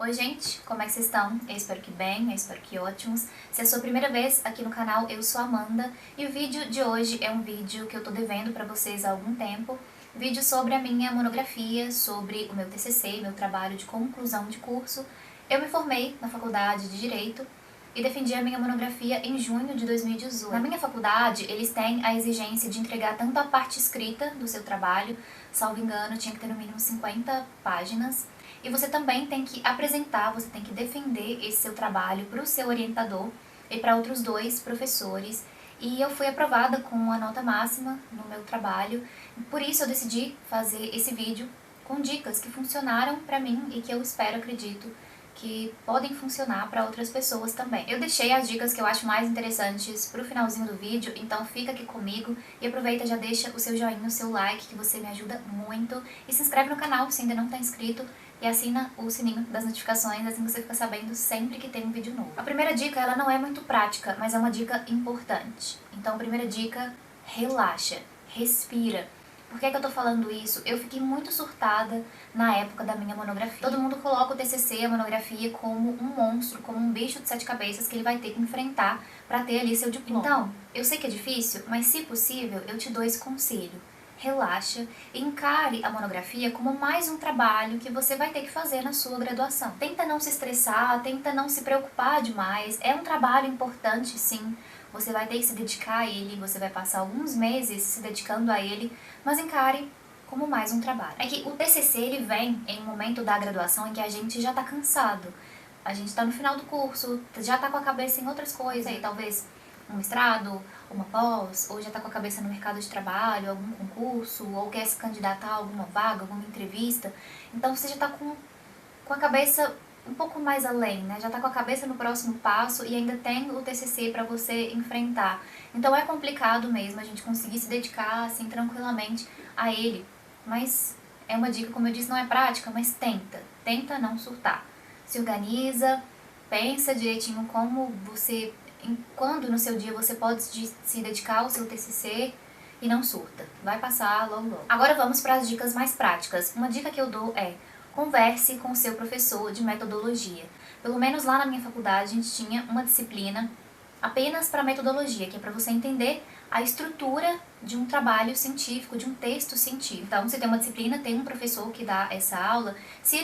Oi gente, como é que vocês estão? Eu espero que bem, eu espero que ótimos. Se é a sua primeira vez aqui no canal, eu sou a Amanda e o vídeo de hoje é um vídeo que eu tô devendo pra vocês há algum tempo. Vídeo sobre a minha monografia, sobre o meu TCC, meu trabalho de conclusão de curso. Eu me formei na faculdade de Direito e defendi a minha monografia em junho de 2018. Na minha faculdade, eles têm a exigência de entregar tanto a parte escrita do seu trabalho, salvo engano, tinha que ter no mínimo 50 páginas, e você também tem que apresentar, você tem que defender esse seu trabalho para o seu orientador e para outros 2 professores. E eu fui aprovada com a nota máxima no meu trabalho, por isso eu decidi fazer esse vídeo com dicas que funcionaram para mim e que eu espero, acredito, que podem funcionar para outras pessoas também. Eu deixei as dicas que eu acho mais interessantes pro finalzinho do vídeo, então fica aqui comigo e aproveita, já deixa o seu joinha, o seu like, que você me ajuda muito, e se inscreve no canal se ainda não está inscrito e assina o sininho das notificações, assim você fica sabendo sempre que tem um vídeo novo. A primeira dica, ela não é muito prática, mas é uma dica importante. Então, a primeira dica, relaxa, respira. Por que eu tô falando isso? Eu fiquei muito surtada na época da minha monografia. Todo mundo coloca o TCC, a monografia, como um monstro, como um bicho de 7 cabeças que ele vai ter que enfrentar pra ter ali seu diploma. Então, eu sei que é difícil, mas se possível, eu te dou esse conselho. Relaxa e encare a monografia como mais um trabalho que você vai ter que fazer na sua graduação. Tenta não se estressar, tenta não se preocupar demais. É um trabalho importante, sim. Você vai ter que se dedicar a ele, você vai passar alguns meses se dedicando a ele, mas encare como mais um trabalho. É que o TCC ele vem em um momento da graduação em que a gente já tá cansado. A gente tá no final do curso, já tá com a cabeça em outras coisas, aí talvez um mestrado, uma pós, ou já tá com a cabeça no mercado de trabalho, algum concurso, ou quer se candidatar a alguma vaga, alguma entrevista. Então você já tá com a cabeça um pouco mais além, né? Já tá com a cabeça no próximo passo e ainda tem o TCC para você enfrentar. Então é complicado mesmo a gente conseguir se dedicar assim tranquilamente a ele. Mas é uma dica, como eu disse, não é prática, mas tenta não surtar. Se organiza, pensa direitinho como você, quando no seu dia você pode se dedicar ao seu TCC e não surta. Vai passar logo logo. Agora vamos para as dicas mais práticas. Uma dica que eu dou é: converse com o seu professor de metodologia. Pelo menos lá na minha faculdade a gente tinha uma disciplina apenas para metodologia, que é para você entender a estrutura de um trabalho científico, de um texto científico. Então, você tem uma disciplina, tem um professor que dá essa aula. Se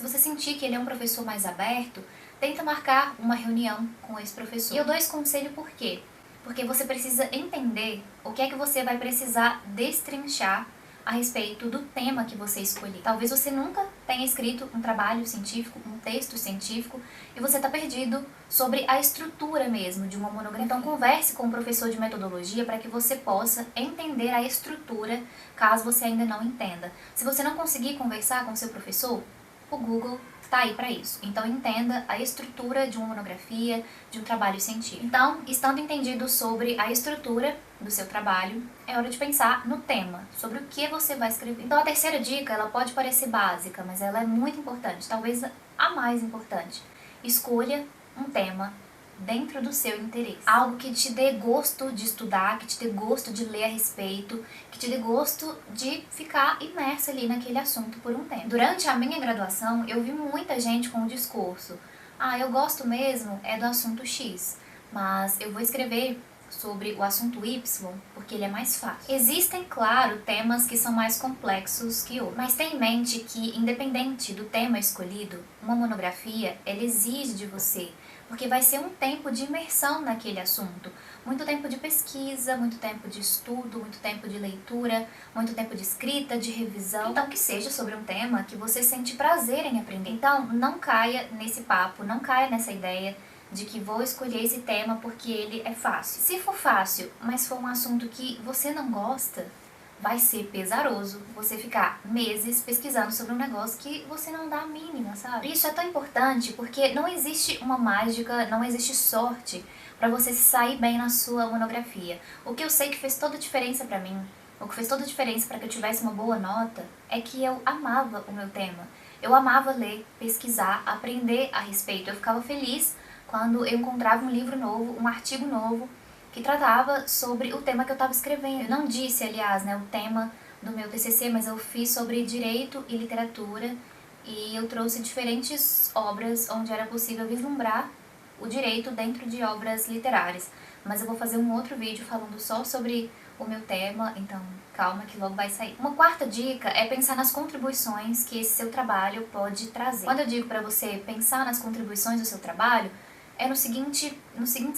você sentir que ele é um professor mais aberto, tenta marcar uma reunião com esse professor. E eu dou esse conselho por quê? Porque você precisa entender o que é que você vai precisar destrinchar a respeito do tema que você escolher. Talvez você nunca tenha escrito um trabalho científico, um texto científico, e você está perdido sobre a estrutura mesmo de uma monografia. Então converse com o professor de metodologia para que você possa entender a estrutura, caso você ainda não entenda. Se você não conseguir conversar com o seu professor, o Google está aí para isso. Então entenda a estrutura de uma monografia, de um trabalho científico. Então, estando entendido sobre a estrutura do seu trabalho, é hora de pensar no tema, sobre o que você vai escrever. Então a terceira dica, ela pode parecer básica, mas ela é muito importante, talvez a mais importante. Escolha um tema dentro do seu interesse. Algo que te dê gosto de estudar, que te dê gosto de ler a respeito, que te dê gosto de ficar imersa ali naquele assunto por um tempo. Durante a minha graduação, eu vi muita gente com o discurso: ah, eu gosto mesmo é do assunto X, mas eu vou escrever sobre o assunto Y, porque ele é mais fácil. Existem, claro, temas que são mais complexos que outros, mas tenha em mente que, independente do tema escolhido, uma monografia, ela exige de você, porque vai ser um tempo de imersão naquele assunto, muito tempo de pesquisa, muito tempo de estudo, muito tempo de leitura, muito tempo de escrita, de revisão. Então que seja sobre um tema que você sente prazer em aprender. Então não caia nesse papo, não caia nessa ideia de que vou escolher esse tema porque ele é fácil. Se for fácil, mas for um assunto que você não gosta, vai ser pesaroso você ficar meses pesquisando sobre um negócio que você não dá a mínima, sabe? Isso é tão importante porque não existe uma mágica, não existe sorte para você se sair bem na sua monografia. O que eu sei que fez toda a diferença para mim, o que fez toda a diferença para que eu tivesse uma boa nota, é que eu amava o meu tema. Eu amava ler, pesquisar, aprender a respeito. Eu ficava feliz quando eu encontrava um livro novo, um artigo novo, que tratava sobre o tema que eu estava escrevendo. Eu não disse, aliás, né, o tema do meu TCC, mas eu fiz sobre direito e literatura e eu trouxe diferentes obras onde era possível vislumbrar o direito dentro de obras literárias. Mas eu vou fazer um outro vídeo falando só sobre o meu tema, então calma que logo vai sair. Uma quarta dica é pensar nas contribuições que esse seu trabalho pode trazer. Quando eu digo para você pensar nas contribuições do seu trabalho, é nos seguintes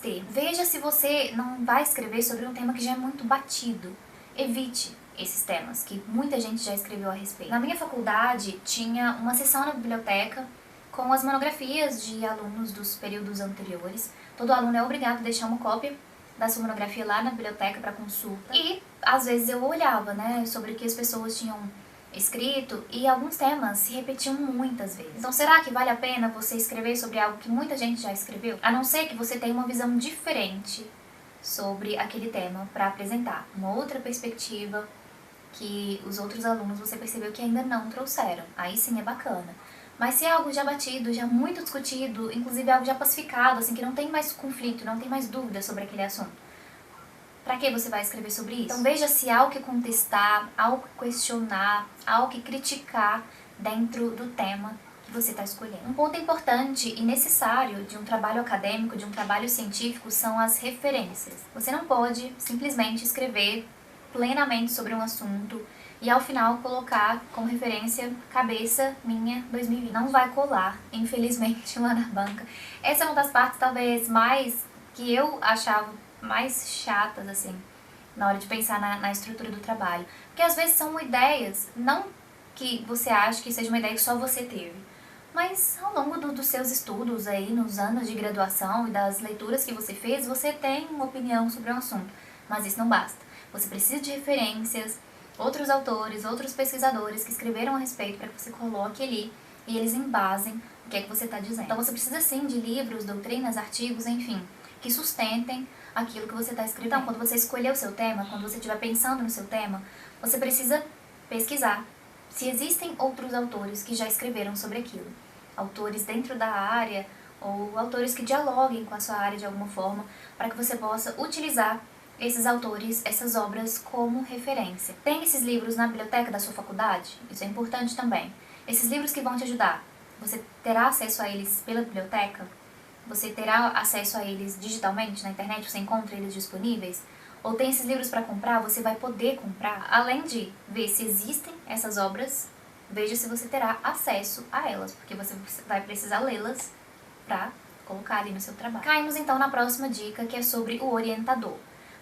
termos. Veja se você não vai escrever sobre um tema que já é muito batido. Evite esses temas, que muita gente já escreveu a respeito. Na minha faculdade, tinha uma seção na biblioteca com as monografias de alunos dos períodos anteriores. Todo aluno é obrigado a deixar uma cópia da sua monografia lá na biblioteca para consulta. E, às vezes, eu olhava, né, sobre o que as pessoas tinham escrito e alguns temas se repetiam muitas vezes. Então, será que vale a pena você escrever sobre algo que muita gente já escreveu? A não ser que você tenha uma visão diferente sobre aquele tema para apresentar, uma outra perspectiva que os outros alunos você percebeu que ainda não trouxeram. Aí sim é bacana. Mas se é algo já batido, já muito discutido, inclusive algo já pacificado, assim, que não tem mais conflito, não tem mais dúvida sobre aquele assunto, pra que você vai escrever sobre isso? Então veja se há o que contestar, há o que questionar, há o que criticar dentro do tema que você está escolhendo. Um ponto importante e necessário de um trabalho acadêmico, de um trabalho científico, são as referências. Você não pode simplesmente escrever plenamente sobre um assunto e ao final colocar como referência cabeça minha 2020. Não vai colar, infelizmente, lá na banca. Essa é uma das partes talvez mais que eu achava mais chatas, assim, na hora de pensar na estrutura do trabalho. Porque às vezes são ideias, não que você ache que seja uma ideia que só você teve, mas ao longo dos seus estudos aí, nos anos de graduação e das leituras que você fez, você tem uma opinião sobre um assunto. Mas isso não basta. Você precisa de referências, outros autores, outros pesquisadores que escreveram a respeito para que você coloque ali e eles embasem o que é que você está dizendo. Então você precisa sim de livros, doutrinas, artigos, enfim, que sustentem aquilo que você está escrevendo. Então, quando você escolher o seu tema, quando você estiver pensando no seu tema, você precisa pesquisar se existem outros autores que já escreveram sobre aquilo. Autores dentro da área ou autores que dialoguem com a sua área de alguma forma, para que você possa utilizar esses autores, essas obras como referência. Tem esses livros na biblioteca da sua faculdade? Isso é importante também. Esses livros que vão te ajudar, você terá acesso a eles pela biblioteca? Você terá acesso a eles digitalmente na internet? Você encontra eles disponíveis? Ou tem esses livros para comprar? Você vai poder comprar? Além de ver se existem essas obras, veja se você terá acesso a elas, porque você vai precisar lê-las para colocar ali no seu trabalho. Caímos então na próxima dica, que é sobre o orientador.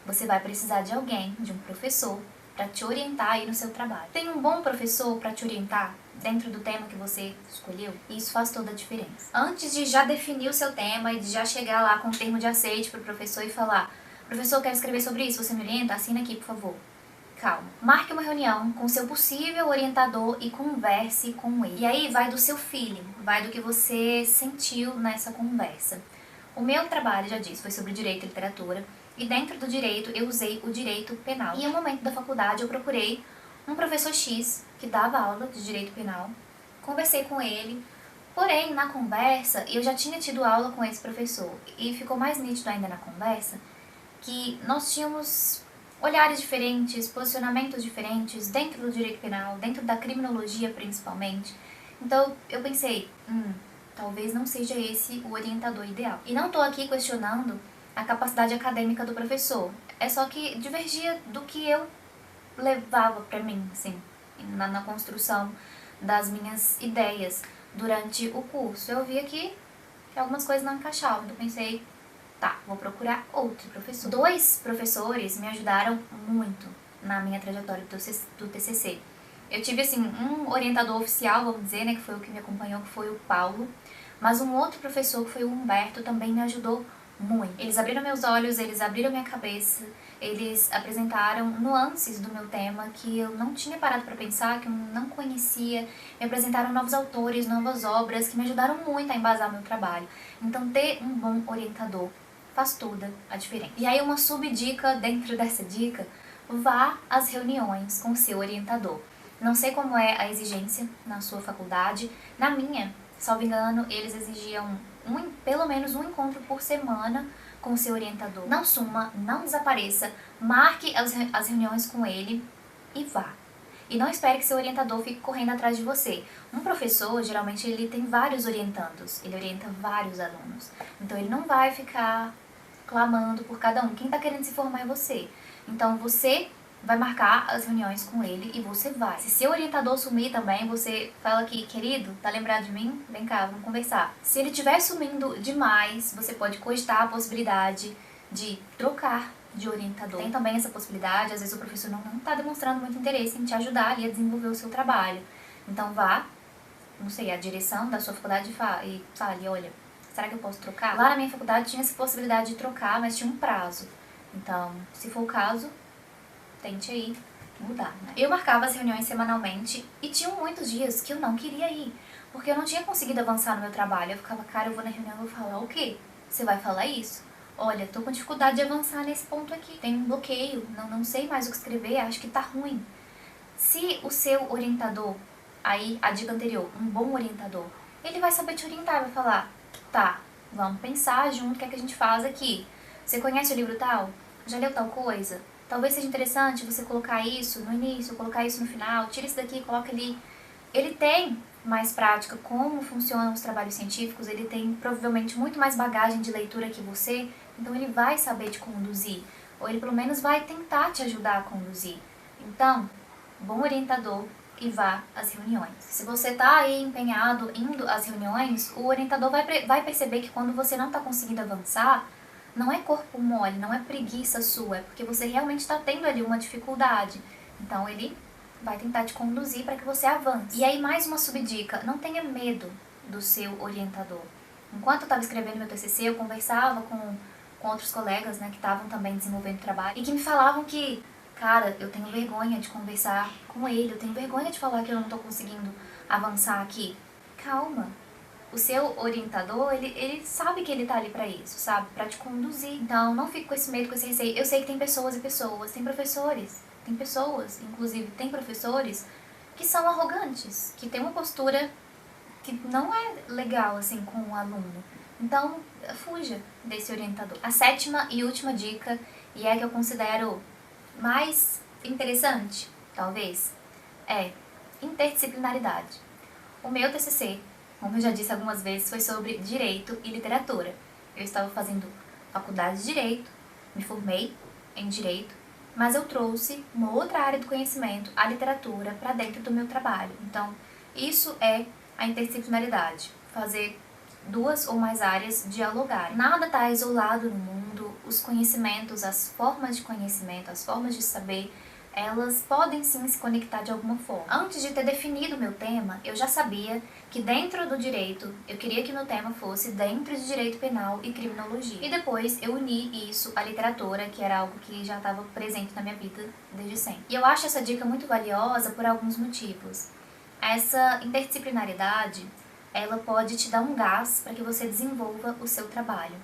Você vai precisar de alguém, de um professor, para te orientar aí no seu trabalho. Tem um bom professor para te orientar dentro do tema que você escolheu? Isso faz toda a diferença. Antes de já definir o seu tema e de já chegar lá com o termo de aceite para o professor e falar: professor, eu quero escrever sobre isso, você me orienta? Assina aqui, por favor. Calma. Marque uma reunião com seu possível orientador e converse com ele. E aí vai do seu feeling, vai do que você sentiu nessa conversa. O meu trabalho, já disse, foi sobre direito e literatura. E dentro do direito eu usei o direito penal. E em um momento da faculdade eu procurei um professor X que dava aula de direito penal. Conversei com ele, porém na conversa eu já tinha tido aula com esse professor. E ficou mais nítido ainda na conversa que nós tínhamos olhares diferentes, posicionamentos diferentes dentro do direito penal, dentro da criminologia principalmente. Então eu pensei, talvez não seja esse o orientador ideal. E não estou aqui questionando a capacidade acadêmica do professor. É só que divergia do que eu levava pra mim, assim, na construção das minhas ideias durante o curso. Eu via que algumas coisas não encaixavam, então pensei, tá, vou procurar outro professor. 2 professores me ajudaram muito na minha trajetória do TCC. Eu tive, assim, um orientador oficial, vamos dizer, né, que foi o que me acompanhou, que foi o Paulo, mas um outro professor, que foi o Humberto, também me ajudou muito. Eles abriram meus olhos, eles abriram minha cabeça, eles apresentaram nuances do meu tema que eu não tinha parado para pensar, que eu não conhecia, me apresentaram novos autores, novas obras que me ajudaram muito a embasar meu trabalho. Então ter um bom orientador faz toda a diferença. E aí uma subdica dentro dessa dica, vá às reuniões com o seu orientador. Não sei como é a exigência na sua faculdade, na minha, salvo engano, eles exigiam pelo menos um encontro por semana com o seu orientador. Não suma, não desapareça, marque as reuniões com ele e vá. E não espere que seu orientador fique correndo atrás de você. Um professor, geralmente, ele tem vários orientandos, ele orienta vários alunos. Então ele não vai ficar clamando por cada um. Quem está querendo se formar é você. Então você vai marcar as reuniões com ele e você vai. Se seu orientador sumir também, você fala aqui, querido, tá lembrado de mim? Vem cá, vamos conversar. Se ele estiver sumindo demais, você pode cogitar a possibilidade de trocar de orientador. Tem também essa possibilidade, às vezes o professor não tá demonstrando muito interesse em te ajudar ali a desenvolver o seu trabalho. Então vá, não sei, a direção da sua faculdade e fale, olha, será que eu posso trocar? Lá na minha faculdade tinha essa possibilidade de trocar, mas tinha um prazo. Então, se for o caso, tente aí mudar, né? Eu marcava as reuniões semanalmente e tinham muitos dias que eu não queria ir, porque eu não tinha conseguido avançar no meu trabalho. Eu ficava, cara, eu vou na reunião e vou falar o quê? Você vai falar isso? Olha, tô com dificuldade de avançar nesse ponto aqui. Tem um bloqueio, não sei mais o que escrever, acho que tá ruim. Se o seu orientador, aí a dica anterior, um bom orientador, ele vai saber te orientar, vai falar, tá, vamos pensar junto o que é que a gente faz aqui. Você conhece o livro tal? Já leu tal coisa? Talvez seja interessante você colocar isso no início, colocar isso no final, tira isso daqui, coloca ali. Ele tem mais prática como funcionam os trabalhos científicos, ele tem provavelmente muito mais bagagem de leitura que você, então ele vai saber te conduzir, ou ele pelo menos vai tentar te ajudar a conduzir. Então, bom orientador e vá às reuniões. Se você está aí empenhado indo às reuniões, o orientador vai perceber que quando você não está conseguindo avançar, não é corpo mole, não é preguiça sua, é porque você realmente está tendo ali uma dificuldade. Então ele vai tentar te conduzir para que você avance. E aí mais uma subdica, não tenha medo do seu orientador. Enquanto eu estava escrevendo meu TCC, eu conversava com outros colegas, né, que estavam também desenvolvendo trabalho e que me falavam que, cara, eu tenho vergonha de conversar com ele, eu tenho vergonha de falar que eu não estou conseguindo avançar aqui. Calma. O seu orientador, ele sabe que ele tá ali pra isso, sabe? Pra te conduzir. Então, não fique com esse medo, com esse receio. Eu sei que tem pessoas e pessoas, tem professores, tem pessoas, inclusive tem professores que são arrogantes, que tem uma postura que não é legal, assim, com o aluno. Então, fuja desse orientador. A sétima e última dica, e é a que eu considero mais interessante, talvez, é interdisciplinaridade. O meu TCC, como eu já disse algumas vezes, foi sobre direito e literatura. Eu estava fazendo faculdade de direito, me formei em direito, mas eu trouxe uma outra área do conhecimento, a literatura, para dentro do meu trabalho. Então, isso é a interdisciplinaridade, fazer duas ou mais áreas dialogarem. Nada está isolado no mundo, os conhecimentos, as formas de conhecimento, as formas de saber, elas podem sim se conectar de alguma forma. Antes de ter definido o meu tema, eu já sabia que dentro do direito, eu queria que meu tema fosse dentro de direito penal e criminologia. E depois eu uni isso à literatura, que era algo que já estava presente na minha vida desde sempre. E eu acho essa dica muito valiosa por alguns motivos. Essa interdisciplinaridade, ela pode te dar um gás para que você desenvolva o seu trabalho.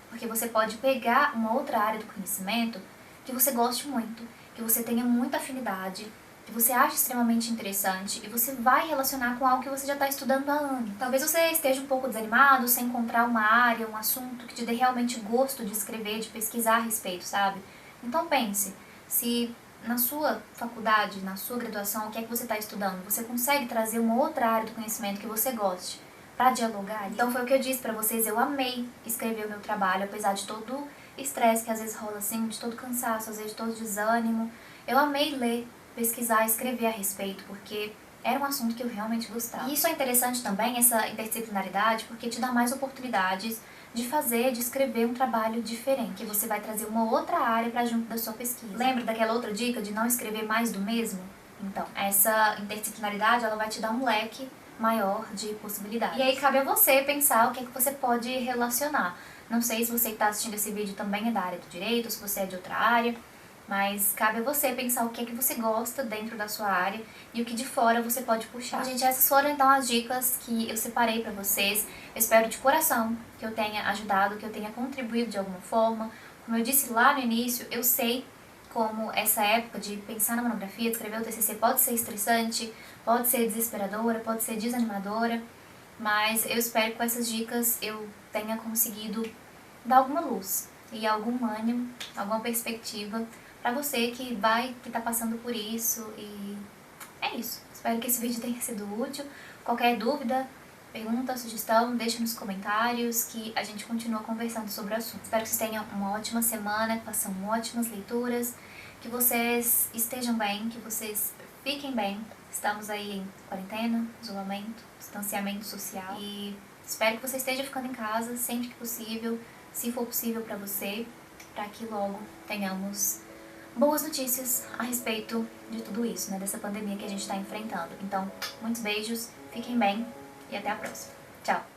Porque você pode pegar uma outra área do conhecimento que você goste muito, que você tenha muita afinidade, que você ache extremamente interessante e você vai relacionar com algo que você já está estudando há anos. Talvez você esteja um pouco desanimado sem encontrar uma área, um assunto que te dê realmente gosto de escrever, de pesquisar a respeito, sabe? Então pense, se na sua faculdade, na sua graduação, o que é que você está estudando, você consegue trazer uma outra área do conhecimento que você goste para dialogar? Então foi o que eu disse para vocês, eu amei escrever o meu trabalho, apesar de todo o estresse que às vezes rola assim, de todo cansaço, às vezes de todo desânimo. Eu amei ler, pesquisar, escrever a respeito, porque era um assunto que eu realmente gostava. E isso é interessante também, essa interdisciplinaridade, porque te dá mais oportunidades de fazer, de escrever um trabalho diferente, que você vai trazer uma outra área para junto da sua pesquisa. Lembra daquela outra dica de não escrever mais do mesmo? Então, essa interdisciplinaridade, ela vai te dar um leque maior de possibilidades. E aí cabe a você pensar o que é que você pode relacionar. Não sei se você que está assistindo esse vídeo também é da área do direito, se você é de outra área, mas cabe a você pensar o que é que você gosta dentro da sua área e o que de fora você pode puxar. Bom, gente, essas foram então as dicas que eu separei pra vocês. Eu espero de coração que eu tenha ajudado, que eu tenha contribuído de alguma forma. Como eu disse lá no início, eu sei como essa época de pensar na monografia, de escrever o TCC pode ser estressante, pode ser desesperadora, pode ser desanimadora, mas eu espero que com essas dicas eu tenha conseguido dar alguma luz e algum ânimo, alguma perspectiva para você que tá passando por isso. E é isso. Espero que esse vídeo tenha sido útil. Qualquer dúvida, pergunta, sugestão, deixa nos comentários que a gente continua conversando sobre o assunto. Espero que vocês tenham uma ótima semana, que façam ótimas leituras, que vocês estejam bem, que vocês fiquem bem. Estamos aí em quarentena, isolamento, distanciamento social e espero que você esteja ficando em casa sempre que possível, se for possível para você, para que logo tenhamos boas notícias a respeito de tudo isso, né, dessa pandemia que a gente está enfrentando. Então, muitos beijos, fiquem bem e até a próxima. Tchau!